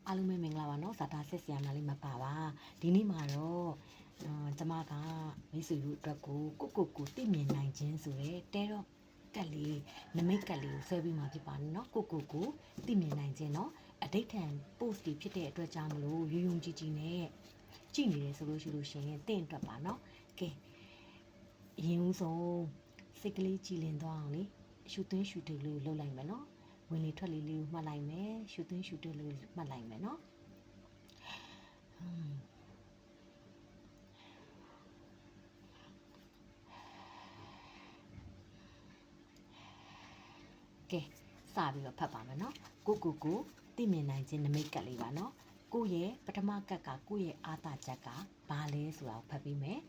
အားလုံးပဲမင်္ဂလာပါနော်ဇာတာဆက်ဆရာမလေးမပါပါဒီနေ့မှာတော့ကျမကမိတ်ဆွေတို့အတွက်ကိုသိမြင်နိုင်ခြင်းဆိုရဲတဲတော့ကက်လေးနမိတ်ကက်လေးကိုဆွဲပြီးမှဖြစ်ပါနော်ကိုသိမြင်နိုင်ခြင်းနော်အဋိဌံ post တွေဖြစ်တဲ့အတွက်ကြောင့်မလို့ယုံကြည်နဲ့ကြည့်နေတယ်ဆိုလို့ရှိရင်တင့်အတွက်ပါနော်ကဲအရင်ဦးဆုံးစိတ်ကလေးကြည်လင်သွားအောင်လေရှူသွင်းရှူတယ်လို့လုပ်လိုက်မယ်နော်ဝင်လေထွက်လေလေးကိုမှတ်လိုက်မယ်ရှူသွင်းရှူတယ်လို့မှတ်လိုက်မယ်နော်ကဲစပြီးတော့ဖတ်ပါမယ်နော်ကိုသိမြင်နိုင်ခြင်းနမိတ်ကက်လေးပါနော်ကိုရဲ့ပထမကက်ကကိုရဲ့အာသာချက်ကဘာလဲဆိုတာကိုဖတ်ပြီးမယ်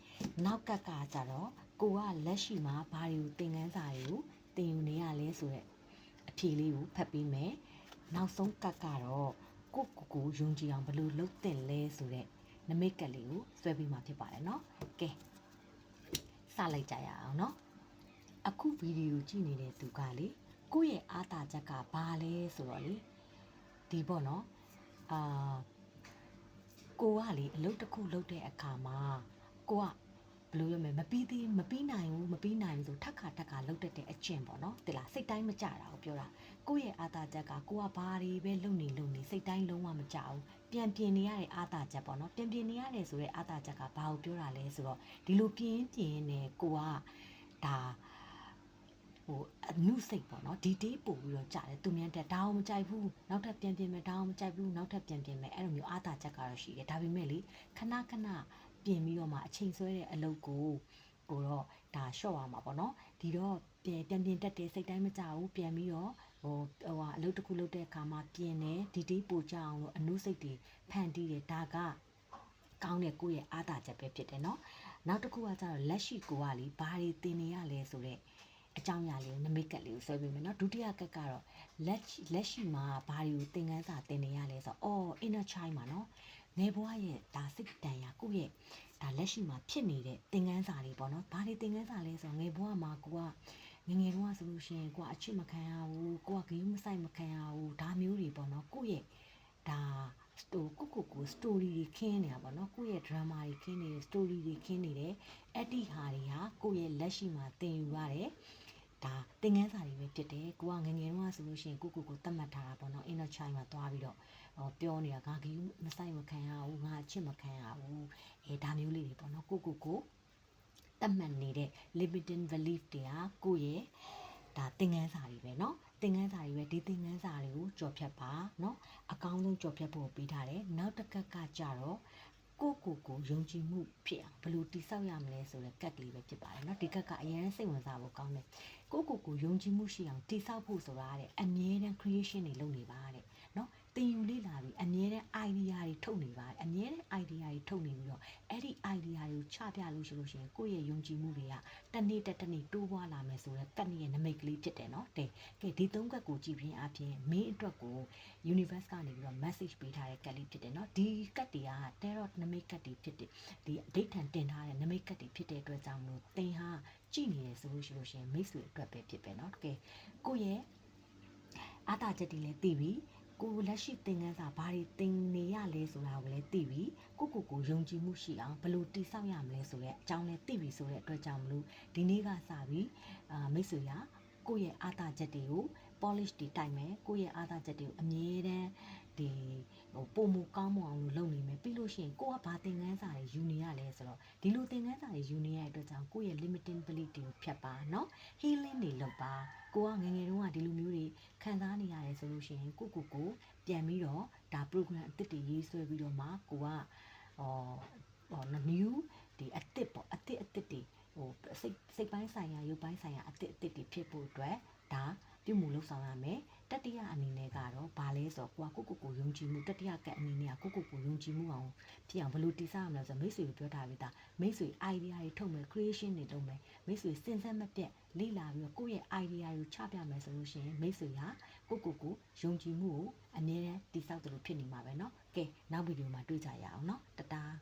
နောက်ကက်ကကြတော့ကိုကလက်ရှိမှာဘာတွေကိုသင်ခန်းစာတွေကိုသင်ယူနေရလဲဆိုတဲ့အဖြေလေးကိုဖတ်ပြီးမယ်နောက်ဆုံးကက်ကတော့ကိုယုံကြည်အောင်ဘယ်လိုလုပ်သင့်လဲဆိုတဲ့နမိတ်ကက်လေးကိုဆွဲပြီးမှဖြစ်ပါတယ်နော်ကဲစလိုက်ကြရအောင်နော်အခုဗီဒီယိုကြည့်နေတဲ့သူကလေကိုယ့်ရဲ့အာသာချက်ကဘာလဲဆိုတော့လေဒီပေါ့နော်ကိုကလေအလုပ်တစ်ခုလုပ်တဲ့အခါမှာကိုကဘယ်လိုရမလဲမပြီးနိုင်ဘူးဆိုထက်ခါလုပ်တတ်တဲ့အကျင့်ပေါ့နော်တိလားစိတ်တိုင်းမကြတာကိုပြောတာကိုယ့်ရဲ့အာသာချက်ကကိုကဘာတွေပဲလုပ်နေစိတ်တိုင်းလုံးဝမကြဘူးပြန်ပြင်နေရတဲ့အာသာချက်ပေါ့နော်ပြန်ပြင်နေရတယ်ဆိုတဲ့အာသာချက်ကဘာကိုပြောတာလဲဆိုတော့ဒီလိုပြင်နေကိုကဒါအနုစိတ်ပေါ့နော်ဒီတေးပို့ပြီးတော့ကြားတယ်သူများတက်ဒါအောင်မကြိုက်ဘူးနောက်ထပ်ပြန်ပြင်မယ်ဒါအောင်မကြိုက်ဘူးနောက်ထပ်ပြန်ပြင်မယ်အဲ့လိုမျိုးအာသာချက်ကတော့ရှိတယ်ဒါပေမဲ့လေခဏပြင်ပြီးတော့မှအချိန်ဆွဲတဲ့အလုပ်ကိုတော့ဒါရှော့ရမှာပေါ့နော်ဒီတော့ပြန်ပြင်တက်တယ်စိတ်တိုင်းမကြဘူးပြန်ပြီးတော့အလုပ်တစ်ခုလုပ်တဲ့အခါမှာပြင်တယ်ဒီတေးပို့ကြအောင်လို့အနုစိတ်တွေဖန်တီးတယ်ဒါကကောင်းတဲ့ကိုယ့်ရဲ့အာသာချက်ပဲဖြစ်တယ်နော်နောက်တစ်ခုကကျတော့လက်ရှိကိုကလေဘာတွေသင်နေရလဲဆိုတော့အကြောင်းအရာလေးကိုနမိတ်ကက်လေးကိုဆွဲပေးမယ်နော်ဒုတိယကက်ကတော့လက်ရှိမှာဘာတွေကိုသင်ခန်းစာသင်နေရလဲဆိုတော့inner child မှာနော်ငယ်ဘဝရဲ့ဒါစိတ်တန်ရာကိုယ့်ရဲ့ဒါလက်ရှိမှာဖြစ်နေတဲ့သင်ခန်းစာတွေပေါ့နော်ဘာတွေသင်ခန်းစာလဲဆိုတော့ငယ်ဘဝမှာကိုကငငယ်တုန်းကဆိုလို့ရှိရင်ကိုကအချစ်မခံရဘူးကိုကဂရုမစိုက်မခံရဘူးဒါမျိုးတွေပေါ့နော်ကိုယ့်ရဲ့ဒါကိုစတိုရီတွေခင်းနေတာပေါ့နော်ကိုယ့်ရဲ့ drama တွေခင်းနေတယ် story တွေခင်းနေတယ်အဲ့ဒီဟာတွေဟာကိုယ့်ရဲ့လက်ရှိမှာသင်ယူရတယ်ဒါသင်ခန်းစာတွေပဲဖြစ်တယ်ကိုကငငယ်တုန်းကဆိုလို့ရှိရင်ကိုသတ်မှတ်ထားတာပေါ့နော် inner child မှာသွားပြီးတော့ပြောနေတာငါဂရုမစိုက်မခံရဘူးငါအချစ်မခံရဘူးဒါမျိုးလေးတွေပေါ့နော်ကိုသတ်မှတ်နေတဲ့ limiting belief တွေကကိုယ့်ရဲ့ဒါသင်ခန်းစာတွေပဲเนาะသင်ခန်းစာတွေပဲဒီသင်ခန်းစာတွေကိုကြော်ဖြတ်ပါเนาะအကောင်းဆုံးကြော်ဖြတ်ဖို့ပေးထားတယ်နောက်တစ်ခါကကြတော့ကိုယုံကြည်မှုဖြစ်အောင်ဘယ်လိုတိဆောက်ရမလဲဆိုတဲ့ကက်ကလေးပဲဖြစ်ပါတယ်เนาะဒီကက်ကအရင်စိတ်ဝင်စားဖို့ကောင်းတယ်ကိုယုံကြည်မှုရှိအောင်တိဆောက်ဖို့ဆိုတာတဲ့အမြဲတမ်း creation တွေလုပ်နေပါတဲ့เนาะသင်ယူလေ့လာပြီးအမြဲတမ်း idea တွေထုတ်နေပါတယ်အမြဲတမ်း idea တွေထုတ်နေပြီးတော့အဲ့ဒီ idea တွေကိုချပြလို့ရှိရင်ကိုယ့်ရဲ့ယုံကြည်မှုတွေကတနေ့တိုးပွားလာမယ်ဆိုတော့ကက်ရဲ့နမိတ်ကလေးဖြစ်တယ်เนาะကဲဒီသုံးကက်ကိုကြည့်ပြီးအပြင်မင်းအတွက်ကို universe ကနေပြီးတော့ message ပေးထားတဲ့ကက်လေးဖြစ်တယ်เนาะဒီကက်တွေက tarot နမိတ်ကက်တွေဖြစ်တယ်ဒီအဓိဋ္ဌာန်တင်ထားတဲ့နမိတ်ကက်တွေဖြစ်တဲ့အတွက်ကြောင့်မလို့သင်ဟာကြည့်နေရဆိုလို့ရှိရင်မိတ်ဆွေအတွက်ပဲဖြစ်ပဲเนาะကဲကိုယ့်ရဲ့အာသာချက်တွေလည်းသိပြီကိုလက်ရှိသင်ခန်းစာဘာတွေသင်နေရလဲဆိုတာကိုလည်းသိပြီကိုယုံကြည်မှုရှိအောင်ဘယ်လိုတိဆောက်ရမလဲဆိုတဲ့အကြောင်းလည်းသိပြီဆိုတဲ့အတွက်ကြောင့်မလို့ဒီနေ့ကစပြီးမိတ်ဆွေကကိုယ့်ရဲ့အာသာချက်တွေကို polish တွေတိုက်မယ်ကိုယ့်ရဲ့အာသာချက်တွေကိုအမြဲတမ်းဒီပုံမကောင်းမအောင်လုပ်နေမယ်ပြီးလို့ရှိရင်ကိုကဘာသင်ခန်းစာတွေယူနေရလဲဆိုတော့ဒီလိုသင်ခန်းစာတွေယူနေရတဲ့အတွက်ကြောင့်ကိုယ့်ရဲ့ limiting belief တွေကိုဖြတ်ပါเนาะ healing တွေလုပ်ပါကိုကငငယ်တုန်းကဒီလိုမျိုးတွေခံစားနေရတယ်ဆိုလို့ရှိရင်ကိုပြန်ပြီးတော့ဒါ program အသစ်တွေရေးဆွဲပြီးတော့မှကိုကnew ဒီအသစ်ပေါ့အသစ်တွေစိတ်ပိုင်းဆိုင်ရာရုပ်ပိုင်းဆိုင်ရာအသစ်တွေဖြစ်ဖို့အတွက်ဒါပြုမှုလုပ်ဆောင်ရမယ်တတိယအနေနဲ့ကတော့ဘာလဲဆိုတော့ကိုယုံကြည်မှုတတိယကအနေနဲ့ကိုယုံကြည်မှုအောင်ဖြစ်အောင်ဘယ်လိုတည်ဆောက်ရမလဲဆိုတော့မိတ်ဆွေကိုပြောထားပြီးသားမိတ်ဆွေ idea တွေထုတ်မယ် creation တွေလုပ်မယ်မိတ်ဆွေစဉ်ဆက်မပြတ်လေ့လာပြီးတော့ကိုယ့်ရဲ့ idea ကိုချပြမယ်ဆိုလို့ရှိရင်မိတ်ဆွေကကိုယုံကြည်မှုကိုအမြဲတမ်းတည်ဆောက်သလိုဖြစ်နေမှာပဲเนาะကဲနောက်ဗီဒီယိုမှာတွေ့ကြရအောင်เนาะတတား